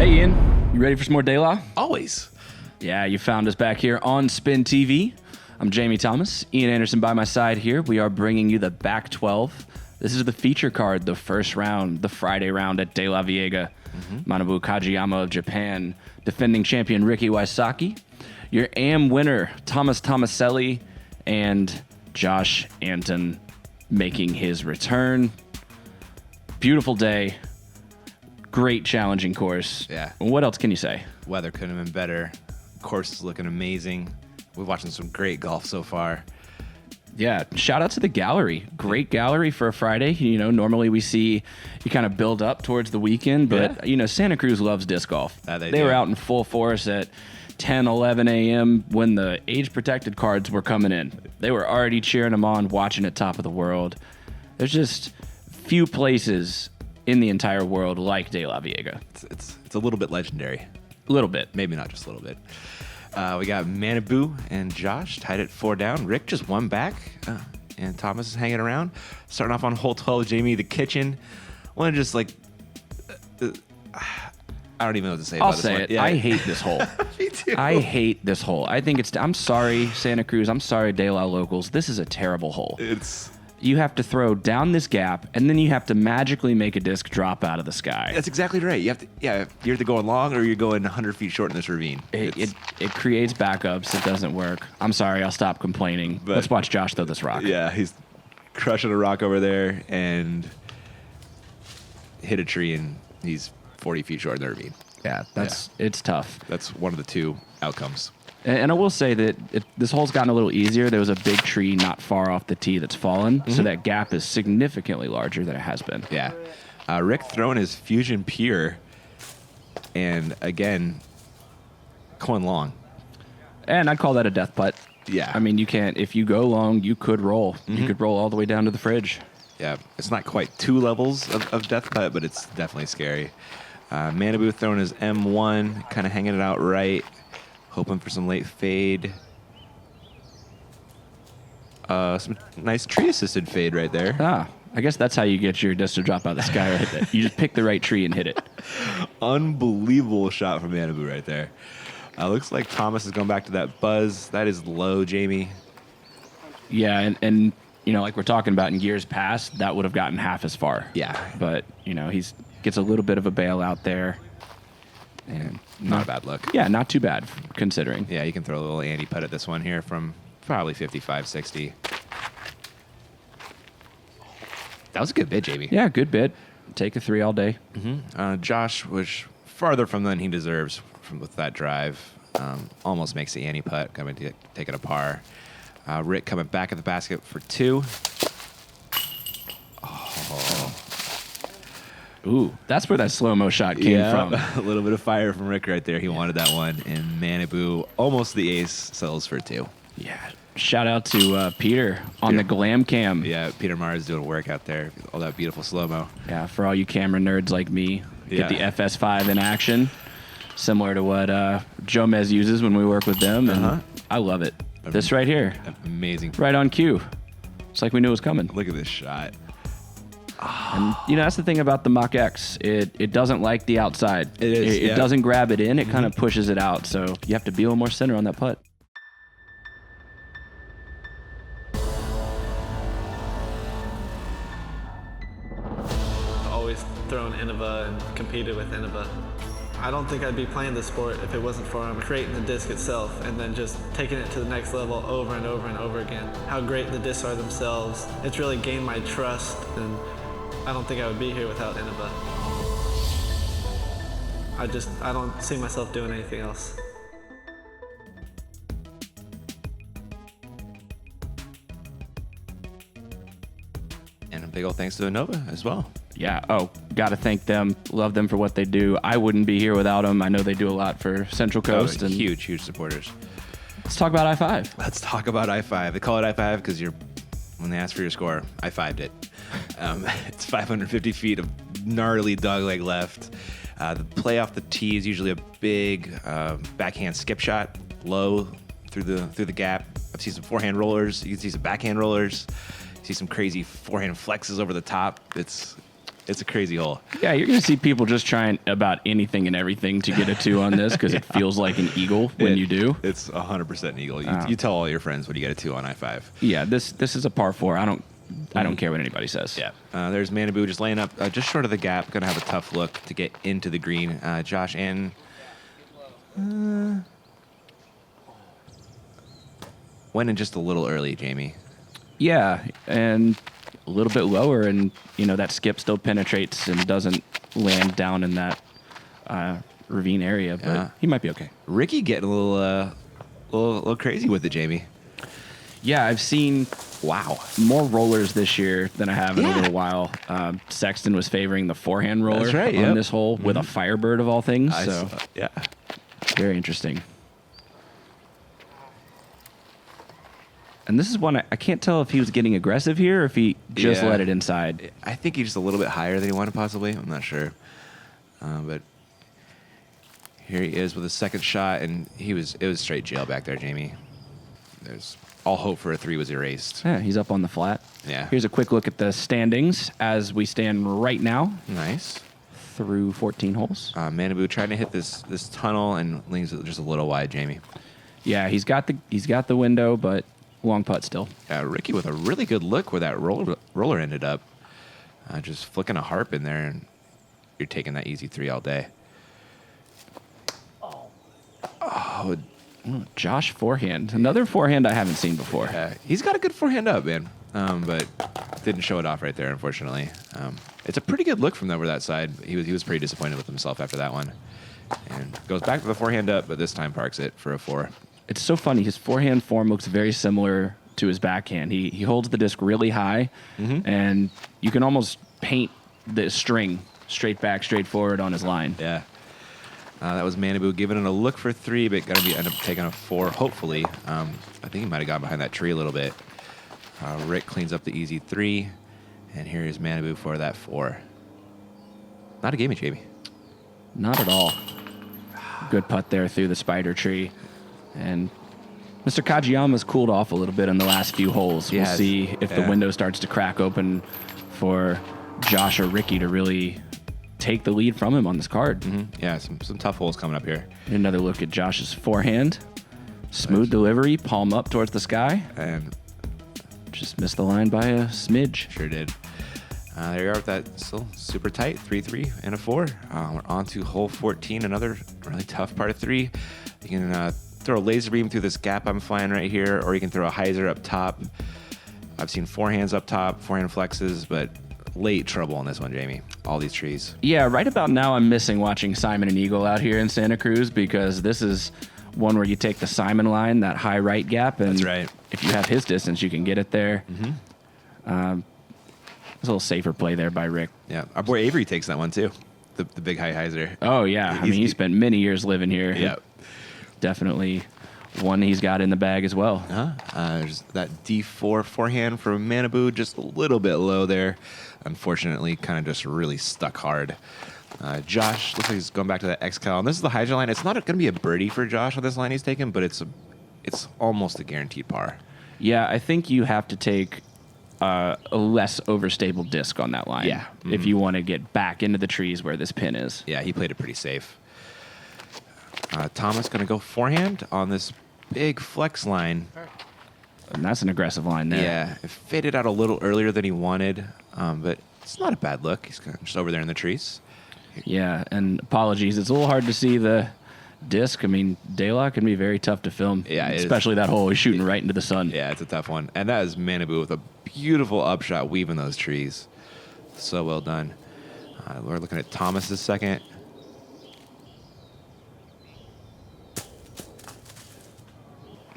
Hey, Ian. You ready for some more De La? Always. Yeah, you found us back here on Spin TV. I'm Jamie Thomas. Ian Anderson by my side here. We are bringing you the back 12. This is the feature card, the first round, the Friday round at De La Viega. Manabu Kajiyama of Japan, defending champion Ricky Wysocki. Your AM winner, Thomas Tomaselli, and Josh Anton making his return. Beautiful day. Great challenging course. Yeah. What else can you say? Weather couldn't have been better. Course is looking amazing. We're watching some great golf so far. Yeah, shout out to the gallery. Great gallery for a Friday. You know, normally we see you kind of build up towards the weekend, but, you know, Santa Cruz loves disc golf. They were out in full force at 10, 11 a.m. when the age-protected cards were coming in. They were already cheering them on, watching at Top of the World. There's just few places in the entire world like De La Viega. It's a little bit legendary. A little bit. Maybe not just a little bit. We got Manabu and Josh tied at 4 down. Rick just one back, and Thomas is hanging around. Starting off on hole 12, Jamie, the kitchen. Want to just I don't even know what to say about this one. I'll say it. Yeah. I hate this hole. Me too. I hate this hole. I think I'm sorry, Santa Cruz. I'm sorry, De La locals. This is a terrible hole. You have to throw down this gap, and then you have to magically make a disc drop out of the sky. That's exactly right. You have to, you're either going long or you're going 100 feet short in this ravine. It creates backups. It doesn't work. I'm sorry. I'll stop complaining. But let's watch Josh throw this rock. Yeah, he's crushing a rock over there and hit a tree, and he's 40 feet short in the ravine. Yeah, it's tough. That's one of the two outcomes. And I will say that this hole's gotten a little easier. There was a big tree not far off the tee that's fallen, so that gap is significantly larger than it has been. Yeah. Rick throwing his Fusion Pure, and again, going long. And I'd call that a death putt. Yeah. I mean, you can't, if you go long, you could roll. You could roll all the way down to the fridge. Yeah, it's not quite 2 levels of death putt, but it's definitely scary. Manabu throwing his M1, kind of hanging it out right. Hoping for some late fade. Some nice tree-assisted fade right there. I guess that's how you get your disc to drop out of the sky right there. You just pick the right tree and hit it. Unbelievable shot from Manabu right there. Looks like Thomas is going back to that buzz. That is low, Jamie. Yeah, and you know, like we're talking about in years past, that would have gotten half as far. Yeah. But, you know, gets a little bit of a bailout there. And not a bad look. Yeah, not too bad considering. Yeah, you can throw a little Andy putt at this one here from probably 55, 60. That was a good bid, Jamie. Yeah, good bid. Take a 3 all day. Josh was farther from than he deserves with that drive. Almost makes the Andy putt, coming to take it a par. Rick coming back at the basket for 2. Ooh, that's where that slow-mo shot came from. A little bit of fire from Rick right there. He wanted that one. And Manabu, almost the ace, settles for 2. Yeah. Shout out to Peter on the glam cam. Yeah, Peter Mars doing work out there. All that beautiful slow-mo. Yeah, for all you camera nerds like me, get the FS5 in action. Similar to what Jomez uses when we work with them. And I love it. This right here. Amazing. Right on cue. It's like we knew it was coming. Look at this shot. And, you know, that's the thing about the Mach X. It doesn't like the outside. It is. It doesn't grab it in. It kind of pushes it out. So you have to be a little more center on that putt. Always thrown Innova and competed with Innova. I don't think I'd be playing the sport if it wasn't for creating the disc itself and then just taking it to the next level over and over and over again. How great the discs are themselves. It's really gained my trust, and I don't think I would be here without Innova. I don't see myself doing anything else. And a big old thanks to Innova as well. Yeah. Oh, got to thank them. Love them for what they do. I wouldn't be here without them. I know they do a lot for Central Coast. And huge supporters. Let's talk about I-5. Let's talk about I-5. They call it I-5 because when they ask for your score, I-5'd it. It's 550 feet of gnarly dogleg left. The play off the tee is usually a big backhand skip shot, low through the gap. I've seen some forehand rollers. You can see some backhand rollers. You see some crazy forehand flexes over the top. It's It's a crazy hole. Yeah, you're going to see people just trying about anything and everything to get a 2 on this because it feels like an eagle when you do. It's 100% an eagle. You tell all your friends when you get a 2 on I-5. Yeah, this is a par 4. I don't care what anybody says. Yeah. There's Manabu just laying up just short of the gap. Going to have a tough look to get into the green. Josh and went in just a little early, Jamie. Yeah, and a little bit lower, and that skip still penetrates and doesn't land down in that ravine area, but he might be okay. Ricky getting a little crazy with it, Jamie. Yeah, I've seen more rollers this year than I have in a little while. Sexton was favoring the forehand roller That's right, on this hole with a Firebird of all things. Yeah. Very interesting. And this is one I can't tell if he was getting aggressive here or if he just let it inside. I think he's just a little bit higher than he wanted, possibly. I'm not sure. But here he is with a second shot, and it was straight jail back there, Jamie. There's all hope for a 3 was erased. Yeah, he's up on the flat. Yeah. Here's a quick look at the standings as we stand right now Nice. through 14 holes. Manabu trying to hit this tunnel and leaves it just a little wide, Jamie. Yeah, he's got the window, but long putt still. Ricky with a really good look where that roller ended up. Just flicking a harp in there, and you're taking that easy 3 all day. Oh, Josh forehand. Another forehand I haven't seen before. he's got a good forehand up, man. But didn't show it off right there, unfortunately. It's a pretty good look from over that side. He was pretty disappointed with himself after that one. And goes back to the forehand up, but this time parks it for a 4. It's so funny. His forehand form looks very similar to his backhand. He holds the disc really high, and you can almost paint the string straight back, straight forward on his line. Yeah. That was Manabu giving it a look for 3, but going to end up taking a 4, hopefully. I think he might have got behind that tree a little bit. Rick cleans up the easy 3, and here is Manabu for that 4. Not a gamey, Jamie. Not at all. Good putt there through the spider tree. And Mr. Kajiyama's cooled off a little bit in the last few holes. We'll see if the window starts to crack open for Josh or Ricky to really take the lead from him on this card. Yeah, some tough holes coming up here. Another look at Josh's forehand. Smooth delivery, palm up towards the sky. And Just missed the line by a smidge. sure did. There you are with that still super tight 3-3 and a 4. We're on to hole 14, another really tough part of 3. You can throw a laser beam through this gap I'm flying right here, or you can throw a hyzer up top. I've seen forehands up top, forehand flexes, but late trouble on this one, Jamie. All these trees. Yeah, right about now I'm missing watching Simon and Eagle out here in Santa Cruz because this is one where you take the Simon line, that high right gap, and That's right. if you have his distance, you can get it there. It's a little safer play there by Rick. Yeah, our boy Avery takes that one too. The big high hyzer. Oh, yeah. I mean, he spent many years living here. Yeah. Definitely one he's got in the bag as well. There's that D4 forehand from Manabu, just a little bit low there. Unfortunately, kind of just really stuck hard. Josh looks like he's going back to that X-Cal. And this is the hyzer line. It's not going to be a birdie for Josh on this line he's taken, but it's almost a guaranteed par. Yeah, I think you have to take a less overstable disc on that line. Yeah. If you want to get back into the trees where this pin is. Yeah, he played it pretty safe. Thomas going to go forehand on this big flex line. And that's an aggressive line there. Yeah, it faded out a little earlier than he wanted, but it's not a bad look. He's kind of just over there in the trees. Yeah, and apologies. It's a little hard to see the disc. I mean, daylight can be very tough to film. Yeah, it is. especially that hole he's shooting right into the sun. Yeah, it's a tough one. And that is Manabu with a beautiful upshot weaving those trees. So well done. We're looking at Thomas's second.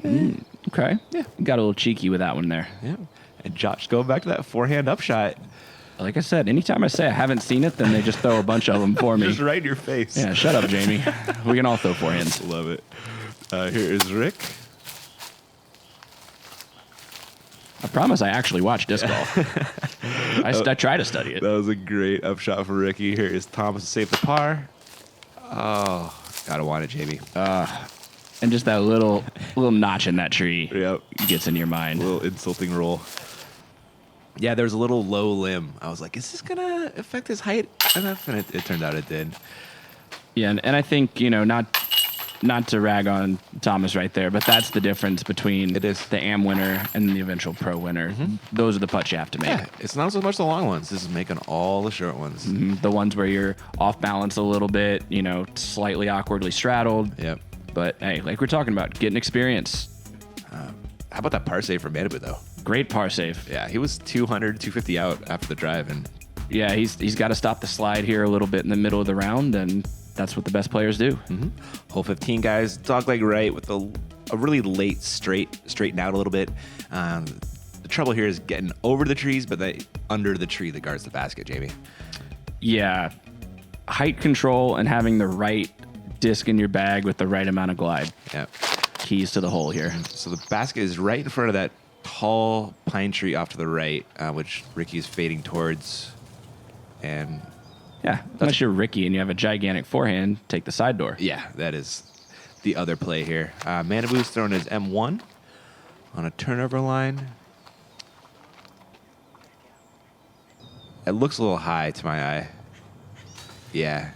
Okay. Yeah. Got a little cheeky with that one there. Yeah. And Josh going back to that forehand upshot. Like I said, anytime I say I haven't seen it, then they just throw a bunch of them for me. Just right in your face. Yeah, shut up, Jamie. We can all throw forehands. Love it. Here is Rick. I promise I actually watch disc golf. I try to study it. That was a great upshot for Ricky. Here is Thomas to save the par. Oh, gotta want it, Jamie. And just that little notch in that tree Yep. gets in your mind. A little insulting roll. Yeah, there was a little low limb. I was like, is this going to affect his height enough? And it turned out it did. Yeah, and I think, not to rag on Thomas right there, but that's the difference between It is. the AM winner and the eventual pro winner. Those are the putts you have to make. Yeah, it's not so much the long ones. This is making all the short ones. The ones where you're off balance a little bit, slightly awkwardly straddled. Yep. But hey, like we're talking about, getting experience. How about that par save for Manabu, though? Great par save. Yeah, he was 200, 250 out after the drive. And Yeah, he's got to stop the slide here a little bit in the middle of the round, and that's what the best players do. hole 15, guys, dogleg right with a really late straighten out a little bit. The trouble here is getting over the trees, but under the tree that guards the basket, Jamie. Yeah, height control and having the right disc in your bag with the right amount of glide. Yeah. Keys to the hole here. So the basket is right in front of that tall pine tree off to the right, which Ricky is fading towards. And Yeah, unless you're Ricky and you have a gigantic forehand, take the side door. yeah, that is the other play here. Manabu's throwing his M1 on a turnover line. It looks a little high to my eye. Yeah.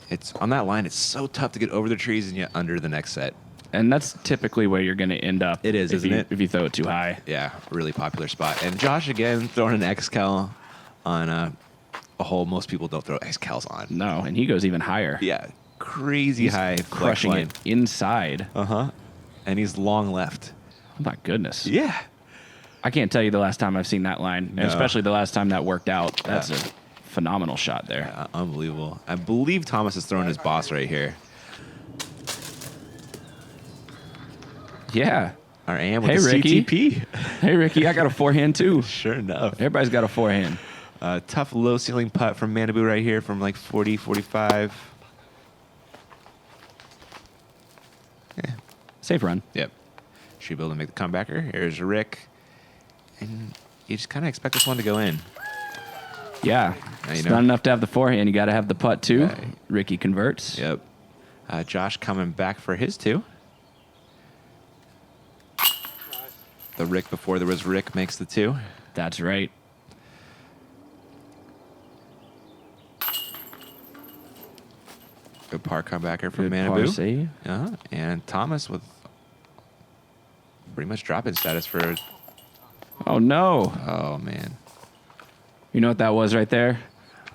It's on that line, it's so tough to get over the trees and yet under the next set. And that's typically where you're going to end up. It is, isn't it? If you throw it too high. Yeah, really popular spot. And Josh, again, throwing an X-Cal on a hole most people don't throw X-Cals on. No, and he goes even higher. Yeah, crazy high flex Crushing line. it inside. Uh-huh. And he's long left. Oh my goodness. Yeah. I can't tell you the last time I've seen that line, and No. especially the last time that worked out. That's Yeah. a phenomenal shot there. Unbelievable. I believe Thomas is throwing his boss right here. Yeah. Our AM with Hey, the Ricky. CTP. Hey, Ricky, I got a forehand too. Sure enough. Everybody's got a forehand. Tough low ceiling putt from Manabu right here from like 40, 45. Yeah. Safe run. Yep. Should be able to make the comebacker. Here's Rick. And you just kind of expect this one to go in. Yeah. Now you It's know. not enough to have the forehand. You got to have the putt too. Right. Ricky converts. Yep. Josh coming back for his two. The Rick before there was Rick makes the two. That's right. Good par comebacker from Good par Manabu. save. And Thomas with pretty much drop-in status for... Oh, no. Oh, man. You know what that was right there?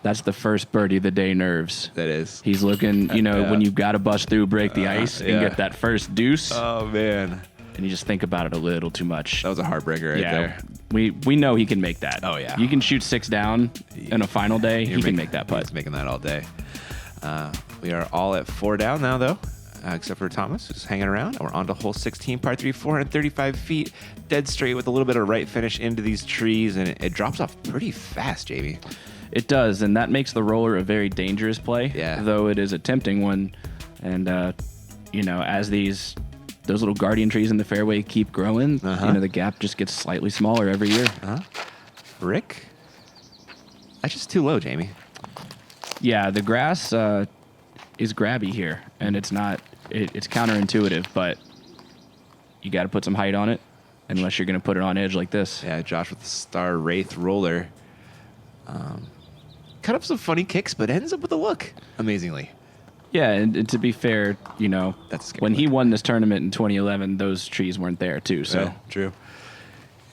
That's the first birdie of the day nerves. That is. He's looking, Yeah. when you've got to bust through, break the ice, and yeah. get that first deuce, Oh, man. and you just think about it a little too much. That was a heartbreaker right there. We know he can make that. Oh, yeah. You can shoot 6 down in a final day. He can make that putt. He's making that all day. We are all at 4 down now, though, except for Thomas, who's hanging around. We're on to hole 16, par 3, 435 feet, dead straight with a little bit of right finish into these trees, and it drops off pretty fast, JB. It does, and that makes the roller a very dangerous play. Yeah. Though it is a tempting one, and as those little guardian trees in the fairway keep growing, the gap just gets slightly smaller every year. Rick? That's just too low, Jamie. Yeah, the grass is grabby here, and it's not. It's counterintuitive, but you got to put some height on it, unless you're going to put it on edge like this. Yeah, Josh with the Star Wraith roller. Cut up some funny kicks, but ends up with a look, amazingly. Yeah, and to be fair, That's a scary when he look. won this tournament in 2011, those trees weren't there too. So Yeah, true.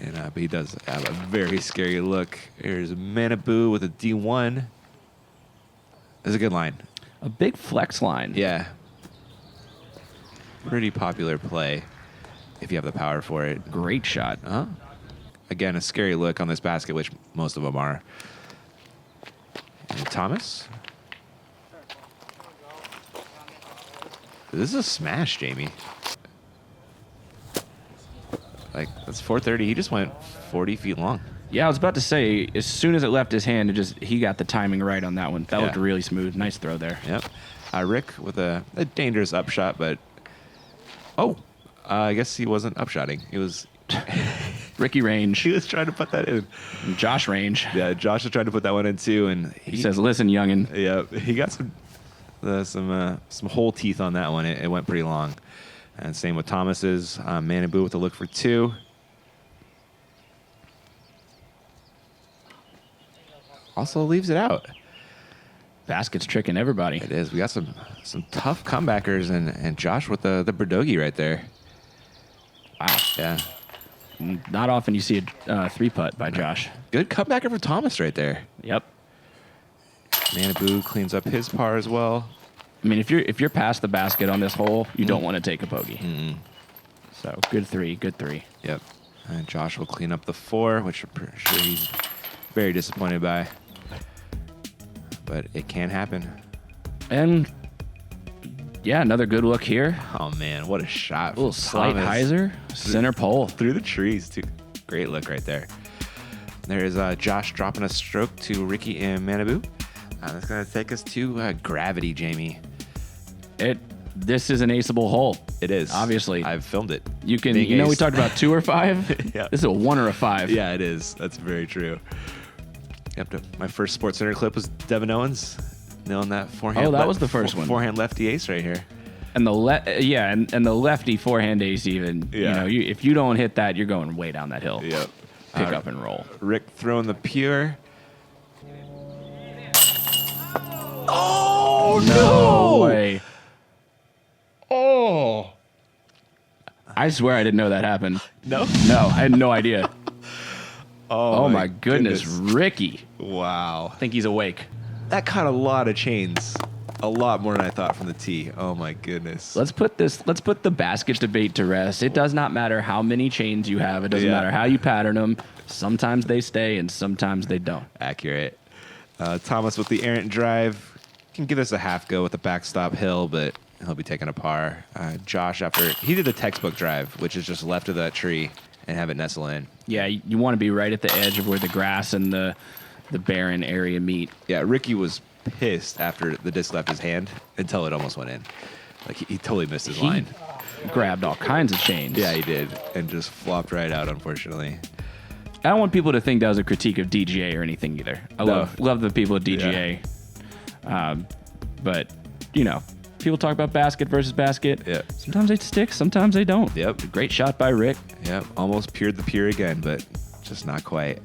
And but he does have a very scary look. Here's Manabu with a D1. That's a good line. a big flex line. Yeah. Pretty popular play if you have the power for it. Great shot. Again, a scary look on this basket, which most of them are. And Thomas. This is a smash, Jamie. Like, that's 430. He just went 40 feet long. Yeah, I was about to say, as soon as it left his hand, he got the timing right on that one. That Yeah. looked really smooth. Nice throw there. Yep. Rick with a dangerous upshot, but I guess he wasn't upshotting. He was Ricky Range, trying to put that in. Josh Range. Yeah, Josh was trying to put that one in too, and He says, "Listen, youngin." yeah, he got some whole teeth on that one. It went pretty long. And same with Thomas's. Manabu with a look for 2. also leaves it out. Basket's tricking everybody. It is. We got some tough comebackers, and Josh with the Berdogi right there. Wow. Yeah. Not often you see a three-putt by Josh. Good comebacker for Thomas right there. Yep. Manabu cleans up his par as well. I mean, if you're past the basket on this hole, you don't want to take a bogey. So good three. Yep. And Josh will clean up the 4, which I'm pretty sure he's very disappointed by. But it can happen. And yeah, another good look here. Oh man, what a shot! A little from slight Thomas. hyzer, center pole. Through the trees, too. Great look right there. There is Josh dropping a stroke to Ricky and Manabu. That's going to take us to Gravity, Jamie. This is an aceable hole. It is. Obviously. I've filmed it. You can, Being you know, we ace. talked about 2 or 5. Yeah. This is a 1 or a 5. Yeah, it is. That's very true. Yep. My first Sports Center clip was Devin Owens nailing that forehand. Oh, that was the first one. Forehand lefty ace right here. And the and the lefty forehand ace even. Yeah. You know, if you don't hit that, you're going way down that hill. Yep. Pick up and roll. Rick throwing the pure. Oh No way. Oh I swear I didn't know that happened. no! No, I had no idea. Oh, Oh my goodness, Ricky. Wow, I think he's awake. that caught a lot of chains, a lot more than I thought from the tee. Oh my goodness. Let's put the basket debate to rest. It does not matter how many chains you have. It doesn't Yeah. matter how you pattern them. Sometimes they stay and sometimes they don't. Accurate. Thomas with the errant drive can give us a half go with the backstop hill, but he'll be taking a par. Josh, after he did the textbook drive, which is just left of that tree and have it nestle in. Yeah, you want to be right at the edge of where the grass and the barren area meet. Yeah, Ricky was pissed after the disc left his hand until it almost went in. Like he totally missed his line. Grabbed all kinds of chains. Yeah, he did, and just flopped right out, unfortunately. I don't want people to think that was a critique of DGA or anything either. I No. love the people at DGA. But, you know, people talk about basket versus basket. Yeah. Sometimes they stick, sometimes they don't. Yep. Great shot by Rick. Yep, almost peered the pier again, but just not quite.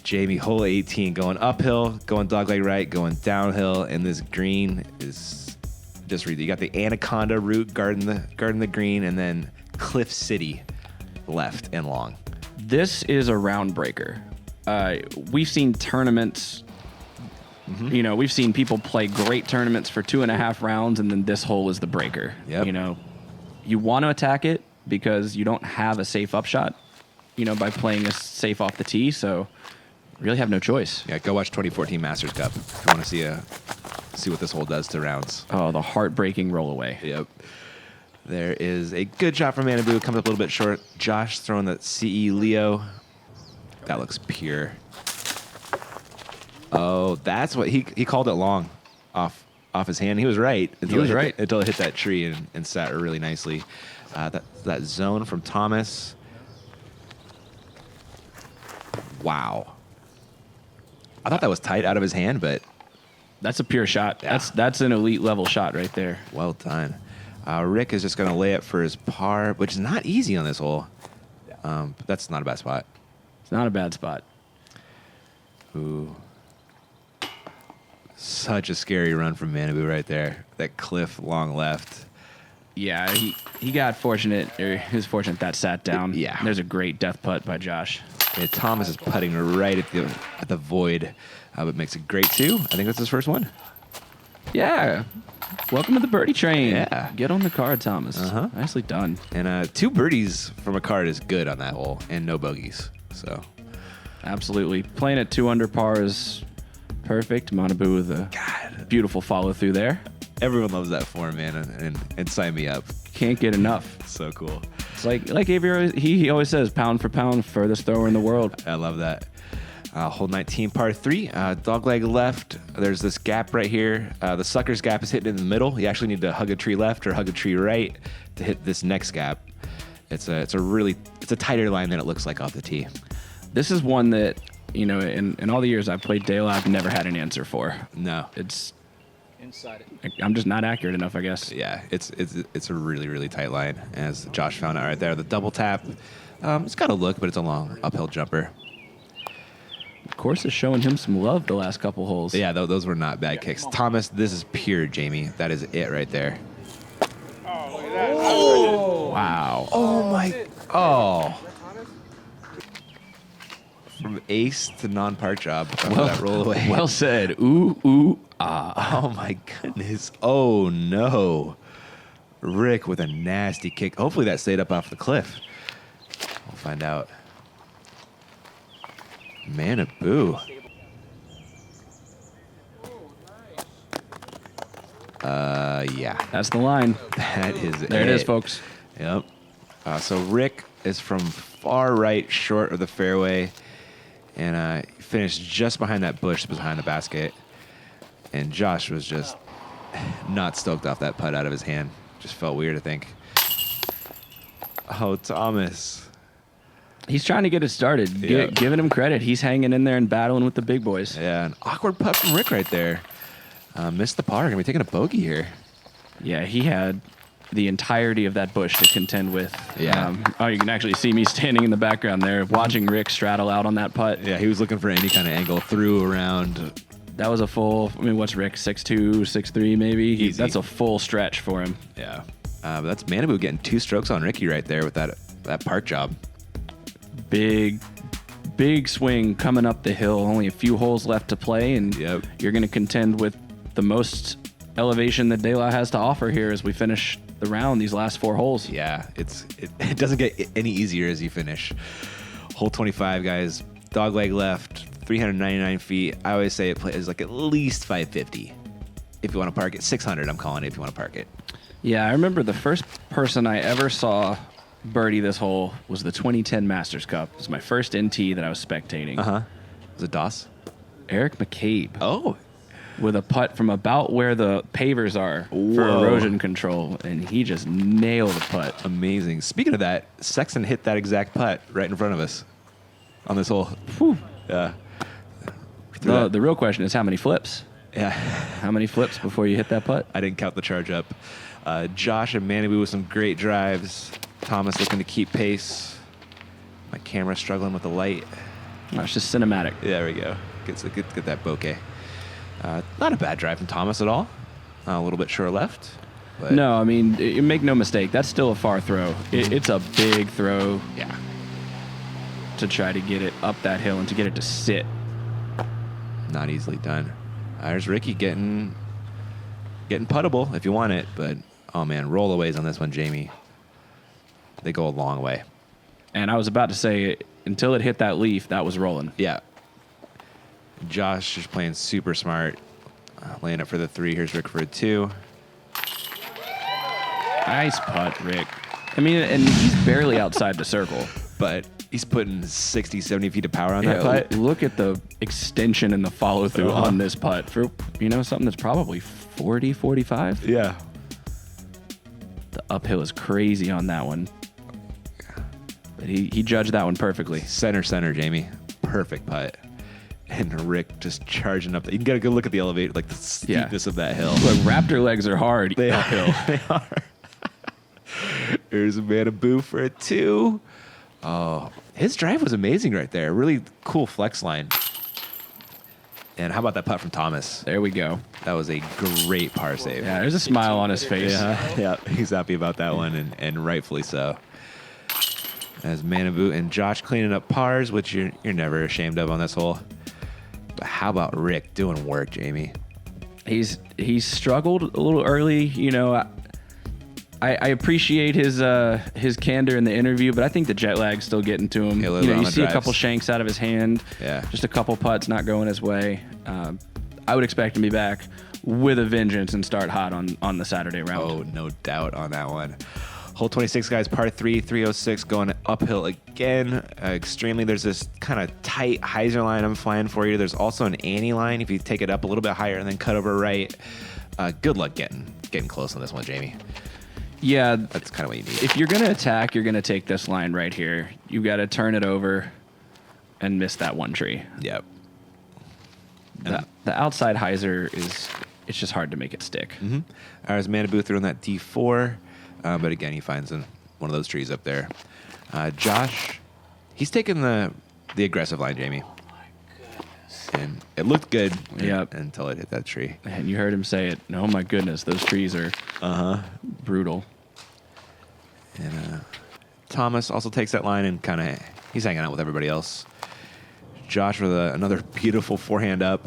Jamie, hole 18, going uphill, going dogleg right, going downhill, and this green is just read. You got the Anaconda route guarding the green, and then Cliff City left and long. This is a round breaker. We've seen tournaments. You know, we've seen people play great tournaments for 2.5 rounds, and then this hole is the breaker. Yep. You know, you want to attack it because you don't have a safe upshot, you know, by playing a safe off the tee. So you really have no choice. Yeah, go watch 2014 Masters Cup if you want to see what this hole does to rounds. Oh, the heartbreaking roll away. Yep. There is a good shot from Manabu. Comes up a little bit short. Josh throwing the CE Leo. That looks pure. Oh, that's what he called it long off his hand. He was right. Until it hit that tree and sat really nicely. That zone from Thomas. Wow. I thought that was tight out of his hand, but That's a pure shot. Yeah. That's an elite level shot right there. well done. Rick is just going to lay it for his par, which is not easy on this hole. But that's not a bad spot. It's not a bad spot. Ooh. Such a scary run from Manabu right there. That cliff long left. Yeah, he got fortunate. Or he was fortunate that sat down. Yeah. There's a great death putt by Josh. Yeah, Thomas is putting right at the void, but makes a great 2. I think that's his first one. Yeah. Welcome to the birdie train. Yeah. Get on the card, Thomas. Uh-huh. Nicely done. And 2 birdies from a card is good on that hole, and no bogeys. So Absolutely. Playing at 2 under par is perfect. Manabu with a beautiful follow through there. everyone loves that form, man, and sign me up. Can't get enough. So cool. It's like Avery, he always says, pound for pound, furthest thrower in the world. I love that. Hole 19, par 3. Dogleg left. There's this gap right here. The sucker's gap is hitting in the middle. You actually need to hug a tree left or hug a tree right to hit this next gap. It's a tighter line than it looks like off the tee. This is one that, you know, in all the years I've played Dale, I've never had an answer for. No. It's Inside it. I'm just not accurate enough, I guess. Yeah, it's a really, really tight line, as Josh found out right there. The double tap, it's got a look, but it's a long uphill jumper. course is showing him some love the last couple holes. Yeah, those were not bad kicks. Thomas, this is pure, Jamie. That is it right there. Wow. Oh, my. Oh. From ace to non-park job. That roll away. Well said. Ooh, ooh, ah. Oh, my goodness. Oh, no. Rick with a nasty kick. Hopefully that stayed up off the cliff. We'll find out. Manaboo. Yeah. That's the line. That is There it is, folks. Yep. So Rick is from far right, short of the fairway, and he finished just behind that bush behind the basket. And Josh was just not stoked off that putt out of his hand. Just felt weird, I think. Oh, Thomas. He's trying to get it started. Yeah. Giving him credit. He's hanging in there and battling with the big boys. Yeah, an awkward putt from Rick right there. Missed the par. Gonna be taking a bogey here. Yeah, he had the entirety of that bush to contend with. Yeah. You can actually see me standing in the background there watching Rick straddle out on that putt. Yeah, he was looking for any kind of angle, threw around. That was a full, what's Rick, 6'2", 6'3", maybe? Easy. That's a full stretch for him. Yeah. But that's Manaboo getting 2 strokes on Ricky right there with that park job. Big swing coming up the hill. Only a few holes left to play, and Yep. you're going to contend with the most elevation that De La has to offer here as we finish the round, these last 4 holes. Yeah, it doesn't get any easier as you finish. Hole 25, guys. Dogleg left, 399 feet. I always say it plays like at least 550. If you want to park it, 600. I'm calling it if you want to park it. Yeah, I remember the first person I ever saw birdie this hole was the 2010 Masters Cup. It was my first NT that I was spectating. Was it Doss? Eric McCabe Oh, with a putt from about where the pavers are for Whoa. erosion control, and he just nailed the putt. amazing. Speaking of that, Sexton hit that exact putt right in front of us on this hole. Whew. Yeah. The real question is how many flips? Yeah. How many flips before you hit that putt? I didn't count the charge up. Josh and Manaboo with some great drives. Thomas looking to keep pace. My camera struggling with the light. Oh, it's just cinematic. There we go. Get that bokeh. Not a bad drive from Thomas at all. A little bit short left. But No, I mean, make no mistake, that's still a far throw. It's a big throw Yeah. to try to get it up that hill and to get it to sit. Not easily done. There's Ricky getting puttable if you want it, but oh man, rollaways on this one, Jamie. They go a long way. And I was about to say, until it hit that leaf, that was rolling. Yeah. Josh is playing super smart. Laying up for the 3. Here's Rick for a 2. Nice putt, Rick. I mean, and he's barely outside the circle. But he's putting 60, 70 feet of power on that Yeah, putt. look at the extension and the follow-through on this putt for, something that's probably 40, 45. Yeah. The uphill is crazy on that one. But he judged that one perfectly. Center, Jamie. Perfect putt. And Rick just charging up. You can get a good look at the elevator, like the steepness of that hill. Look, raptor legs are hard They uphill. They are. Here's a Manaboo for a 2. Oh, his drive was amazing right there. Really cool flex line. And how about that putt from Thomas? There we go. That was a great par save. Yeah, there's a smile on his face. Yeah, he's happy about that one, and rightfully so. As Manaboo and Josh cleaning up pars, which you're never ashamed of on this hole. But how about Rick doing work, Jamie? He's struggled a little early. I appreciate his candor in the interview, but I think the jet lag's still getting to him. Yeah, a little bit on You the see a drives. couple shanks out of his hand. Yeah. Just a couple putts not going his way. I would expect him to be back with a vengeance and start hot on the Saturday round. Oh, no doubt on that one. Hole 26, guys, par 3, 306, going uphill again. Extremely, there's this kind of tight hyzer line I'm flying for you. There's also an Annie line if you take it up a little bit higher and then cut over right. Good luck getting close on this one, Jamie. Yeah, That's kind of what you need. if you're going to attack, you're going to take this line right here. You've got to turn it over and miss that one tree. Yep. The outside hyzer it's just hard to make it stick. Mm-hmm. There's Manaboo throwing that D4, but again, he finds one of those trees up there. Josh, he's taking the aggressive line, Jamie. and it looked good Yep. until it hit that tree. And you heard him say it. Oh my goodness, those trees are brutal. And Thomas also takes that line and he's hanging out with everybody else. Josh with another beautiful forehand up.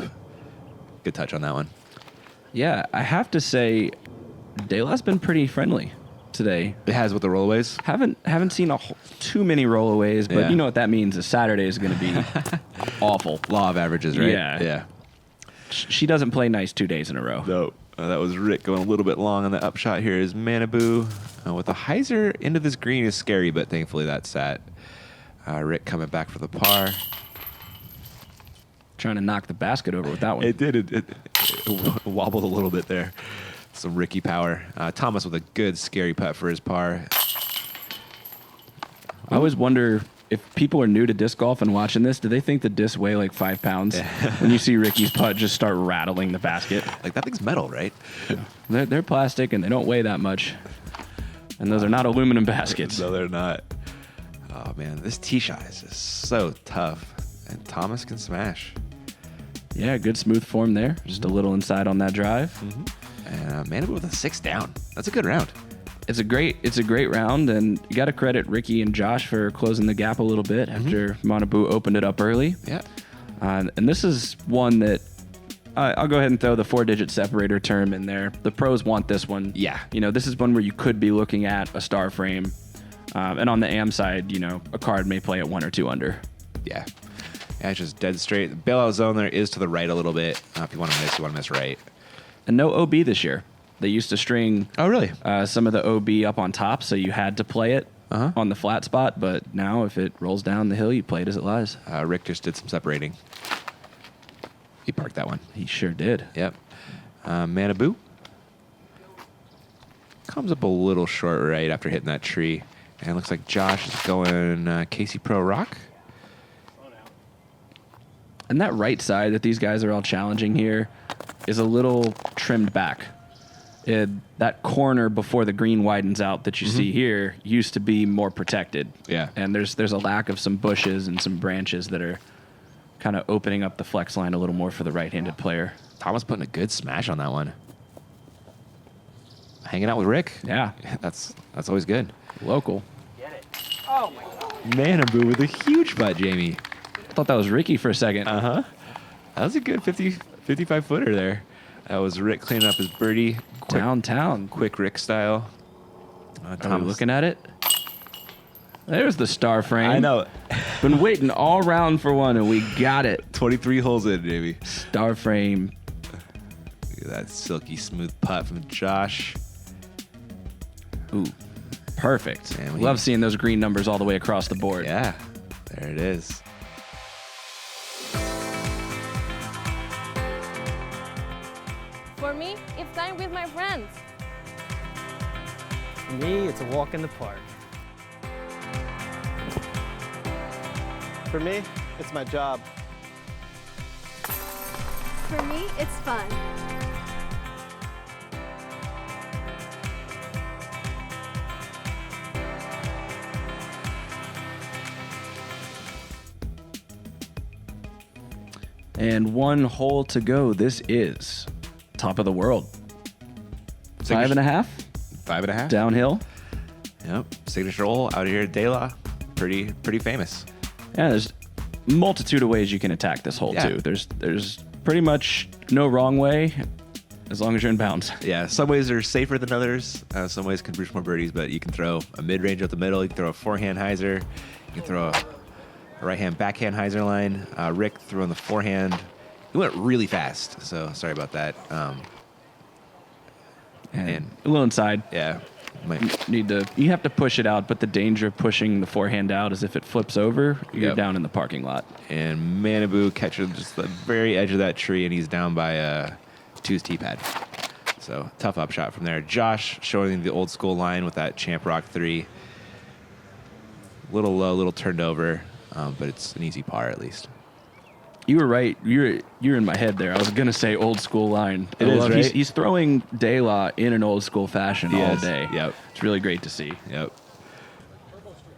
Good touch on that one. Yeah, I have to say, De La's been pretty friendly today. It has with the rollaways. Haven't seen too many rollaways, but Yeah. you know what that means. Is Saturday is going to be awful. Law of averages, right? Yeah. Yeah. She doesn't play nice 2 days in a row. No. That was Rick going a little bit long on the upshot. Here is Manabu. With the hyzer into this green is scary, but thankfully that's sat. Rick coming back for the par. Trying to knock the basket over with that one. It did. It wobbled a little bit there. Some Ricky power. Thomas with a good scary putt for his par. I always wonder if people are new to disc golf and watching this, do they think the discs weigh like 5 pounds? When you see Ricky's putt just start rattling the basket. Like, that thing's metal, right? They're plastic and they don't weigh that much. And those are not aluminum baskets. No, they're not. Oh, man. This tee shot is just so tough. And Thomas can smash. Yeah, good smooth form there. Just a little inside on that drive. And Manabu with a 6 down. That's a good round. It's a great round, and you got to credit Ricky and Josh for closing the gap a little bit after Manabu opened it up early. Yeah. And this is one that I'll go ahead and throw the 4-digit separator term in there. The pros want this one. Yeah. You know, this is one where you could be looking at a star frame. And on the AM side, you know, a card may play at 1 or 2 under. Yeah. Yeah, it's just dead straight. The bailout zone there is to the right a little bit. If you want to miss, you want to miss right. And no OB this year. They used to string Oh, really? some of the OB up on top, so you had to play it on the flat spot. But now, if it rolls down the hill, you play it as it lies. Rick just did some separating. He parked that one. He sure did. Yep. Manabu comes up a little short right after hitting that tree. And it looks like Josh is going Casey Pro Rock. And that right side that these guys are all challenging here is a little trimmed back. That corner before the green widens out that you see here used to be more protected. Yeah. And there's a lack of some bushes and some branches that are kind of opening up the flex line a little more for the right-handed player. Thomas putting a good smash on that one. Hanging out with Rick. Yeah. That's always good. Local. Manabu with a huge putt, Jamie. I thought that was Ricky for a second. That was a good 55 footer there. That was Rick cleaning up his birdie. Downtown. Quick Rick style. Are we looking at it? There's the star frame. I know. Been waiting all round for one, and we got it. 23 holes in, Jamie. Star frame. Look at that silky smooth putt from Josh. Ooh, perfect. Man, Love seeing those green numbers all the way across the board. Yeah, there it is. For me, it's time with my friends. For me, it's a walk in the park. For me, it's my job. For me, it's fun. And one hole to go. This is top of the world. Signature- 5.5 5.5. downhill. Yep. Signature hole out here at De La. Pretty famous. Yeah, there's multitude of ways you can attack this hole Yeah. too. There's pretty much no wrong way as long as you're in bounds. Yeah, some ways are safer than others. Some ways can produce more birdies, but you can throw a mid-range up the middle. You can throw a forehand hyzer. You can throw a right-hand backhand hyzer line. Rick threw on the forehand. He went really fast, so sorry about that. And a little inside. Yeah, You have to push it out, but the danger of pushing the forehand out is if it flips over, you're Yep. down in the parking lot. and Manabu catches just the very edge of that tree, and he's down by two's tee pad. So tough upshot from there. Josh showing the old school line with that Champ Rock 3. Little low, little turned over, but it's an easy par at least. You were right. You're in my head there. I was gonna say old school line. It is, right? He's throwing De La in an old school fashion He all is. day. Yep. It's really great to see. Yep.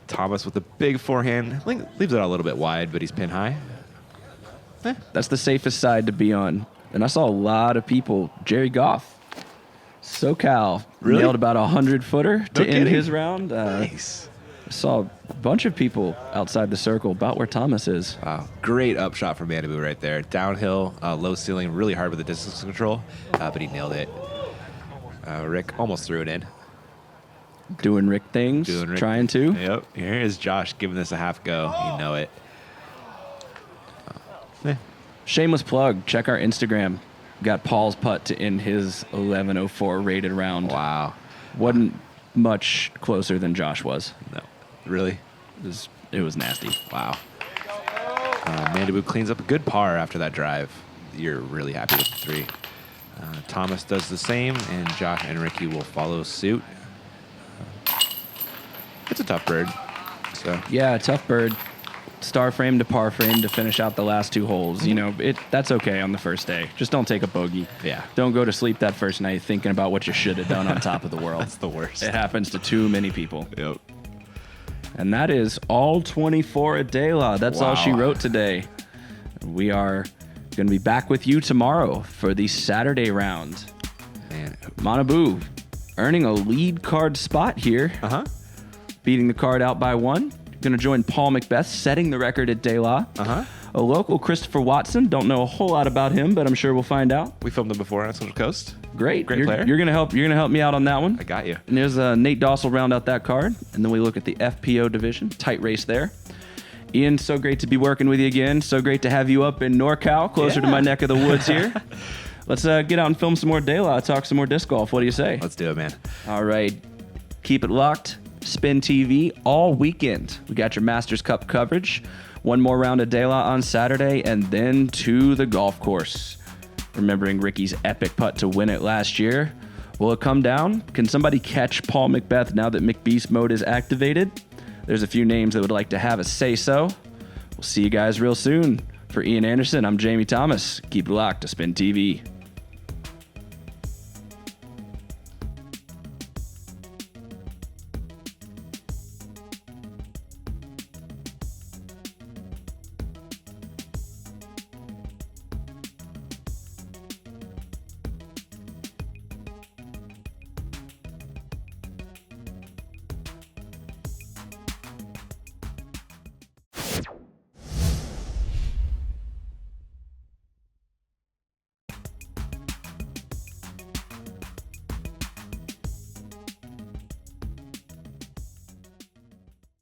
Thomas with a big forehand. Leaves it a little bit wide, but he's pin high. That's the safest side to be on. And I saw a lot of people. Jerry Goff, SoCal, Really? nailed about 100-footer to No end kidding. his round. Nice. I saw a bunch of people outside the circle, about where Thomas is. Wow. Great upshot from Manabu right there. Downhill, low ceiling, really hard with the distance control, but he nailed it. Rick almost threw it in. Doing Rick things, Doing Rick. trying to. Yep. Here is Josh giving this a half go. You know it. Shameless plug. Check our Instagram. Got Paul's putt to end his 11:04 rated round. Wow. Wasn't much closer than Josh was. No. Really? It was nasty. Wow. Manabu cleans up a good par after that drive. You're really happy with the 3. Thomas does the same, and Josh and Ricky will follow suit. It's a tough bird. So Yeah, tough bird. Star frame to par frame to finish out the last 2 holes. You know, that's okay on the first day. Just don't take a bogey. Yeah. Don't go to sleep that first night thinking about what you should have done on top of the world. that's the worst. It happens to too many people. Yep. And that is all 24 at Dayla. That's all she Wow. wrote today. We are going to be back with you tomorrow for the Saturday round. Man. Manabu earning a lead card spot here, Uh-huh. beating the card out by 1. Going to join Paul Macbeth, setting the record at Dayla. Uh-huh. A local Christopher Watson. Don't know a whole lot about him, but I'm sure we'll find out. We filmed him before on Central Coast. Great. Great you're, player. You're gonna help me out on that one. I got you. And there's Nate Dossel round out that card. And then we look at the FPO division. Tight race there. Ian, so great to be working with you again. So great to have you up in NorCal, closer to Yeah. my neck of the woods here. Let's get out and film some more Dayla, talk some more disc golf. What do you say? Let's do it, man. All right. Keep it locked. Spin TV all weekend. We got your Masters Cup coverage. One more round of Dayla on Saturday, and then to the golf course. Remembering Ricky's epic putt to win it last year. Will it come down? Can somebody catch Paul Macbeth now that McBeast mode is activated? There's a few names that would like to have a say-so. We'll see you guys real soon. For Ian Anderson, I'm Jamie Thomas. Keep it locked to Spin TV.